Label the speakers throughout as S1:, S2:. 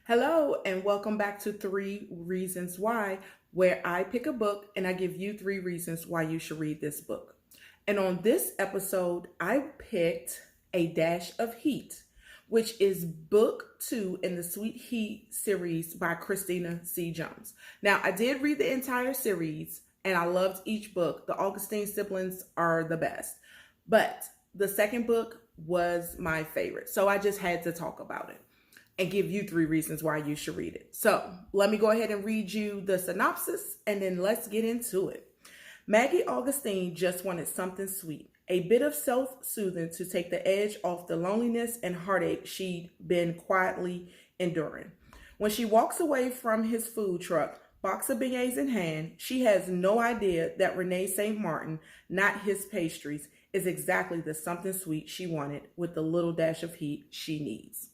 S1: Hello, and welcome back to Three Reasons Why, where I pick a book and I give you three reasons why you should read this book. And on this episode, I picked A Dash of Heat, which is book two in the Sweet Heat series by Christina C. Jones. Now, I did read the entire series and I loved each book. The Augustine siblings are the best, but the second book was my favorite. So I just had to talk about it and give you three reasons why you should read it. So let me go ahead and read you the synopsis and then let's get into it. Maggie Augustine just wanted something sweet, a bit of self-soothing to take the edge off the loneliness and heartache she'd been quietly enduring. When she walks away from his food truck, box of beignets in hand, she has no idea that Renee St. Martin, not his pastries, is exactly the something sweet she wanted with the little dash of heat she needs.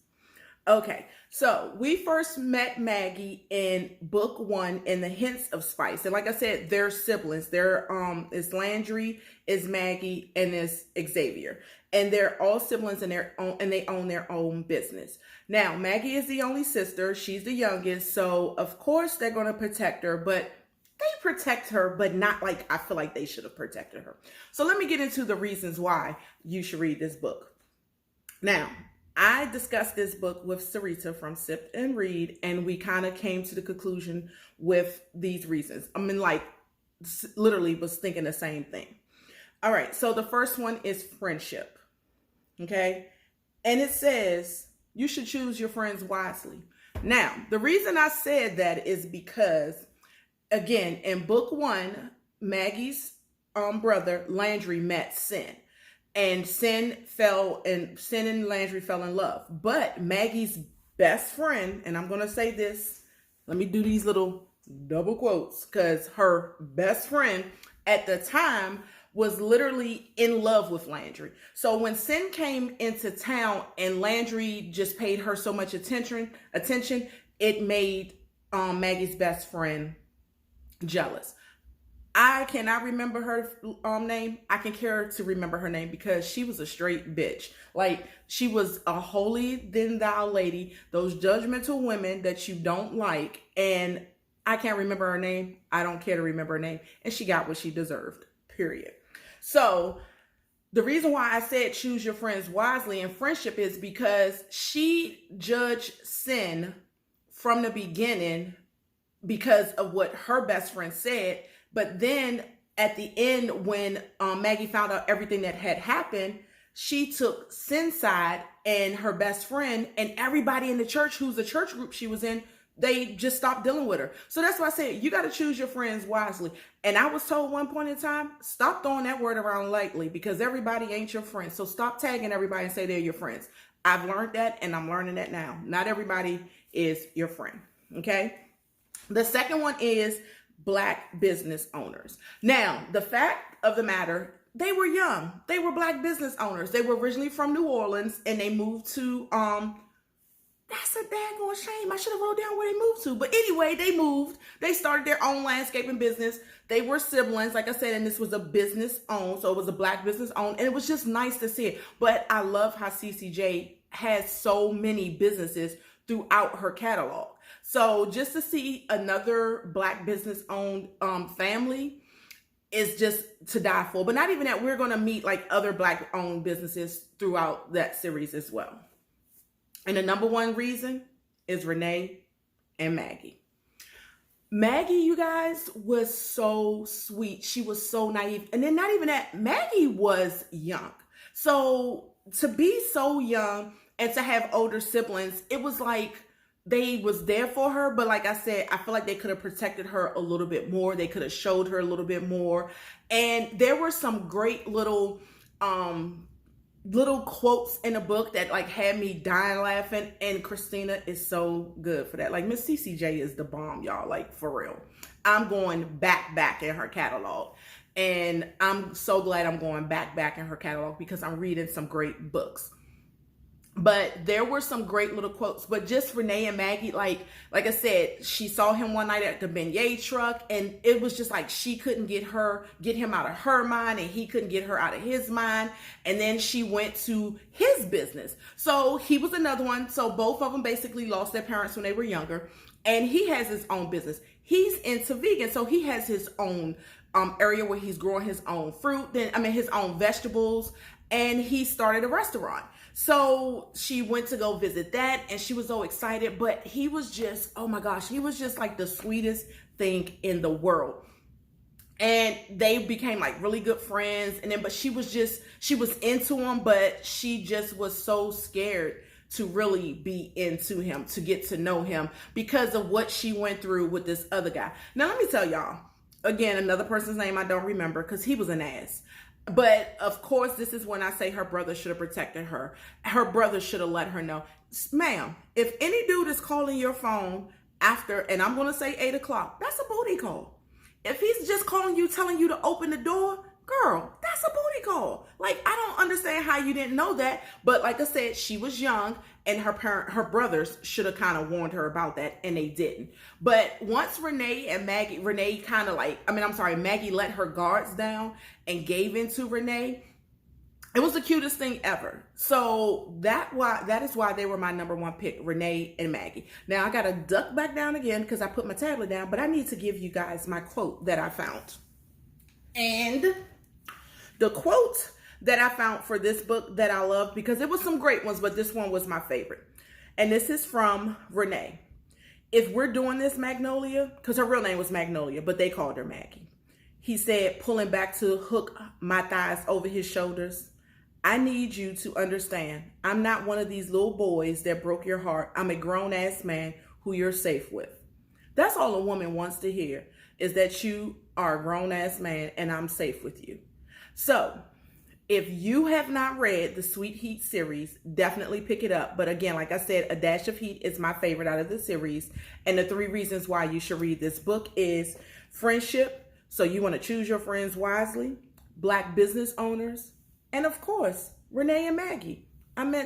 S1: Okay, so we first met Maggie in book one in the Hints of Spice. And like I said, they're siblings. They're it's Landry, is Maggie, and it's Xavier. And they're all siblings and they own their own business. Now, Maggie is the only sister. She's the youngest, so of course they're gonna protect her, but they protect her, but not like I feel like they should have protected her. So let me get into the reasons why you should read this book. Now, I discussed this book with Sarita from Sip and Read, and we kind of came to the conclusion with these reasons. I mean, like, literally was thinking the same thing. All right, so the first one is friendship, okay? And it says, you should choose your friends wisely. Now, the reason I said that is because, again, in book one, Maggie's brother, Landry, met Sin. And Sin and Landry fell in love. But Maggie's best friend, and I'm going to say this, let me do these little double quotes, because her best friend at the time was literally in love with Landry. So when Sin came into town and Landry just paid her so much attention, it made Maggie's best friend jealous. I cannot remember her name. I can care to remember her name because she was a straight bitch. Like, she was a holy then thou lady, those judgmental women that you don't like. And I can't remember her name. I don't care to remember her name. And she got what she deserved, period. So the reason why I said choose your friends wisely in friendship is because she judged Sin from the beginning because of what her best friend said. But then at the end, when Maggie found out everything that had happened, she took Sin's side and her best friend and everybody in the church, who's the church group she was in, they just stopped dealing with her. So that's why I said, you got to choose your friends wisely. And I was told one point in time, stop throwing that word around lightly because everybody ain't your friend. So stop tagging everybody and say they're your friends. I've learned that and I'm learning that now. Not everybody is your friend, okay? The second one is Black business owners. Now, the fact of the matter, they were young. They were Black business owners. They were originally from New Orleans and they moved to, that's a daggone shame. I should have wrote down where they moved to. But anyway, they moved. They started their own landscaping business. They were siblings, like I said, and this was a business owned. So it was a Black business owned. And it was just nice to see it. But I love how CCJ has so many businesses throughout her catalog. So just to see another Black business owned family is just to die for. But not even that, we're going to meet like other Black owned businesses throughout that series as well. And the number one reason is Renee and Maggie. Maggie, you guys, was so sweet. She was so naive. And then not even that, Maggie was young. So to be so young and to have older siblings, it was like they was there for her, but like I said, I feel like they could have protected her a little bit more. They could have showed her a little bit more. And there were some great little quotes in the book that like had me dying laughing. And Christina is so good for that. Like Miss CCJ is the bomb, y'all, like for real. I'm going back in her catalog. And I'm so glad I'm going back in her catalog because I'm reading some great books. But there were some great little quotes. But just Renee and Maggie, like I said, she saw him one night at the beignet truck, and it was just like she couldn't get him out of her mind, and he couldn't get her out of his mind. And then she went to his business. So he was another one. So both of them basically lost their parents when they were younger, and he has his own business. He's into vegan, so he has his own area where he's growing his own fruit, his own vegetables, and he started a restaurant. So she went to go visit that, and she was so excited, but he was just, oh my gosh, he was just like the sweetest thing in the world. And they became like really good friends. And then, but she was into him, but she just was so scared to really be into him, to get to know him, because of what she went through with this other guy. Now, let me tell y'all, again, another person's name I don't remember because he was an ass. But of course, this is when I say her brother should have protected her. Her brother should have let her know, ma'am, if any dude is calling your phone after, and I'm going to say 8 o'clock, that's a booty call. If he's just calling you, telling you to open the door, girl, that's a booty call. Like, I don't understand how you didn't know that. But like I said, she was young, and her brothers should have kind of warned her about that, and they didn't. But once Maggie let her guards down and gave in to Renee, it was the cutest thing ever. So that is why they were my number one pick, Renee and Maggie. Now I got to duck back down again because I put my tablet down, but I need to give you guys my quote that I found. And the quote that I found for this book that I love, because it was some great ones, but this one was my favorite. And this is from Renee. If we're doing this, Magnolia, because her real name was Magnolia, but they called her Maggie. He said, pulling back to hook my thighs over his shoulders, I need you to understand, I'm not one of these little boys that broke your heart. I'm a grown-ass man who you're safe with. That's all a woman wants to hear, is that you are a grown-ass man and I'm safe with you. So, if you have not read the Sweet Heat series, definitely pick it up. But again, like I said, A Dash of Heat is my favorite out of the series. And the 3 reasons why you should read this book is friendship, so you want to choose your friends wisely, Black business owners, and of course, Renee and Maggie.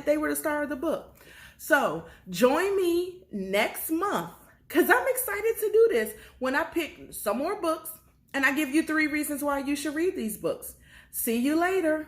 S1: They were the star of the book. So join me next month, because I'm excited to do this, when I pick some more books and I give you 3 reasons why you should read these books. See you later.